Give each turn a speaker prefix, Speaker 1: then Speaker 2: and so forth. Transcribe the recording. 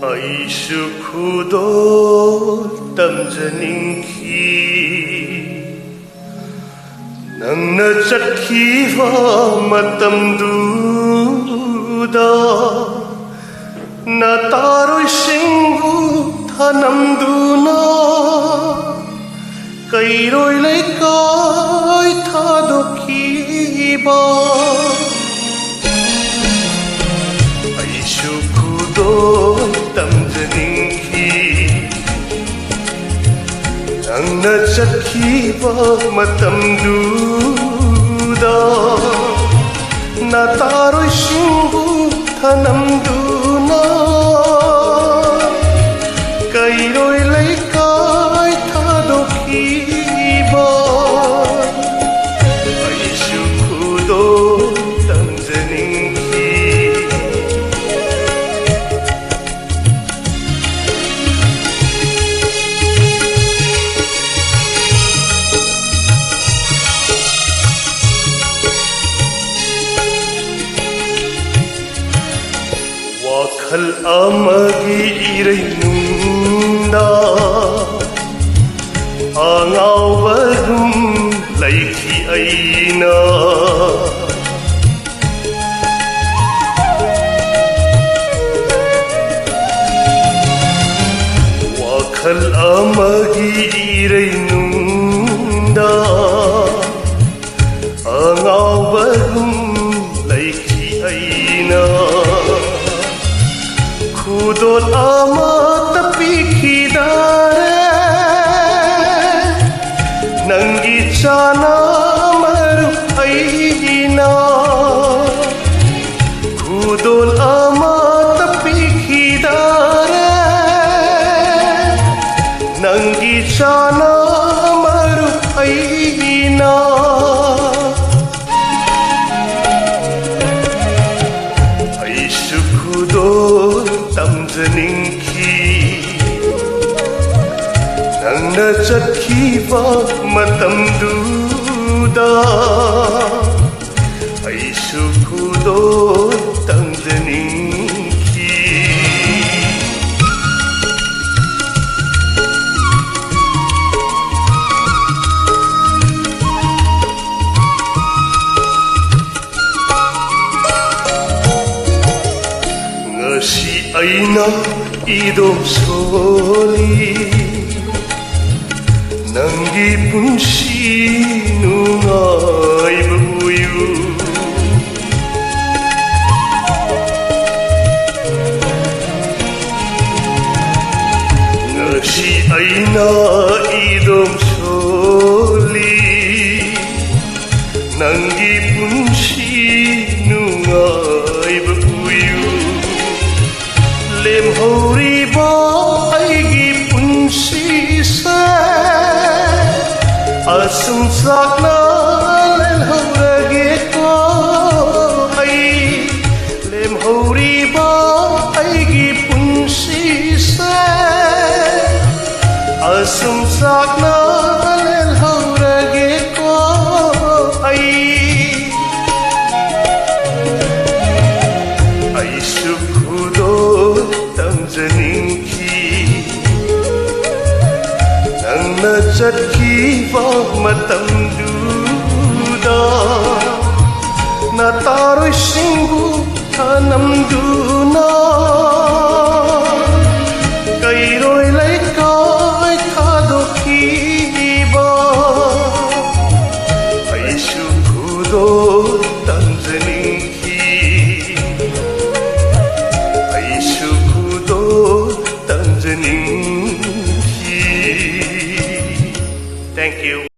Speaker 1: ꯑꯩꯁꯨ ꯈꯨꯗꯣꯜ ꯇꯝꯖꯅꯤꯡꯈꯤ ꯅꯪꯅ ꯆꯠꯈꯤꯕ ꯃꯇꯝꯗꯨꯗ ꯅꯇꯥꯔꯣꯏꯁꯤꯡꯕꯨ ꯊꯅꯝꯗꯨꯅ ꯀꯩꯔꯣꯏ ꯂꯩꯀꯥꯏ ꯊꯥꯗꯣꯛꯈꯤꯕ ꯑꯩꯁꯨ ꯈꯨꯗꯣꯜ ꯇꯝꯖꯅꯤꯡꯈꯤ ꯅꯪꯅ ꯆꯠꯈꯤꯕ ꯃꯇꯝꯗꯨꯗ ꯅꯇꯥꯔꯣꯏꯁꯤꯡꯕꯨ ꯊꯅꯝꯗꯨꯅ ꯀꯩꯔꯣꯏ ꯂꯩꯀꯥꯏ ꯊꯥꯗꯣꯛꯈꯤꯕ ꯑꯩꯁꯨ ꯈꯨꯗꯣꯜ ꯇꯝꯖꯅꯤꯡꯈꯤ ꯋꯥꯈꯜ ꯑꯃꯒꯤ ꯏꯔꯩꯅꯨꯡꯗ ꯑꯉꯥꯎꯕꯒꯨꯝ ꯂꯩꯈꯤ ꯑꯩꯅ ꯋꯥꯈꯜ ꯑꯃꯒꯤ ꯏꯔꯩꯅꯨꯡꯗ ꯑꯉꯥꯎꯕꯒꯨꯝ ꯂꯩꯈꯤ ꯑꯩꯅ ꯈꯨꯗꯣꯜ ꯑꯃꯠꯇ ꯄꯤꯈꯤꯗꯥꯔꯦ ꯅꯪꯒꯤ ꯆꯥꯅꯃꯔꯨꯞ ꯑꯩꯅ ꯈꯨꯗꯣꯜ ꯑꯃꯠꯇ ꯄꯤꯈꯤꯗꯥꯔꯦ ꯅꯪꯒꯤ ꯆꯥꯅꯃꯔꯨꯞ ꯑꯩꯅ ꯑꯩꯁꯨ ꯈꯨꯗꯣꯜ ꯇꯝꯖꯅꯤꯡꯈꯤ ꯅꯪꯅ ꯆꯠꯈꯤꯕ ꯃꯇꯝꯗꯨꯗ ꯑꯩꯁꯨ ꯈꯨꯗꯣꯜ ꯇꯝꯖꯅꯤꯡꯈꯤ ꯉꯁꯤ ꯑꯩꯅ 이동소리 낭기 분시 누나이부유 ngasi aina 이동소리 낭기 분시 누나이부유 lemhoriba aigi punsise asum sakna lemhorage ko ai lemhoriba aigi punsise asum sakna lemhorage ko ai tamjaninkhi nangna chakhiba matamduda nataroi singbu thanamdu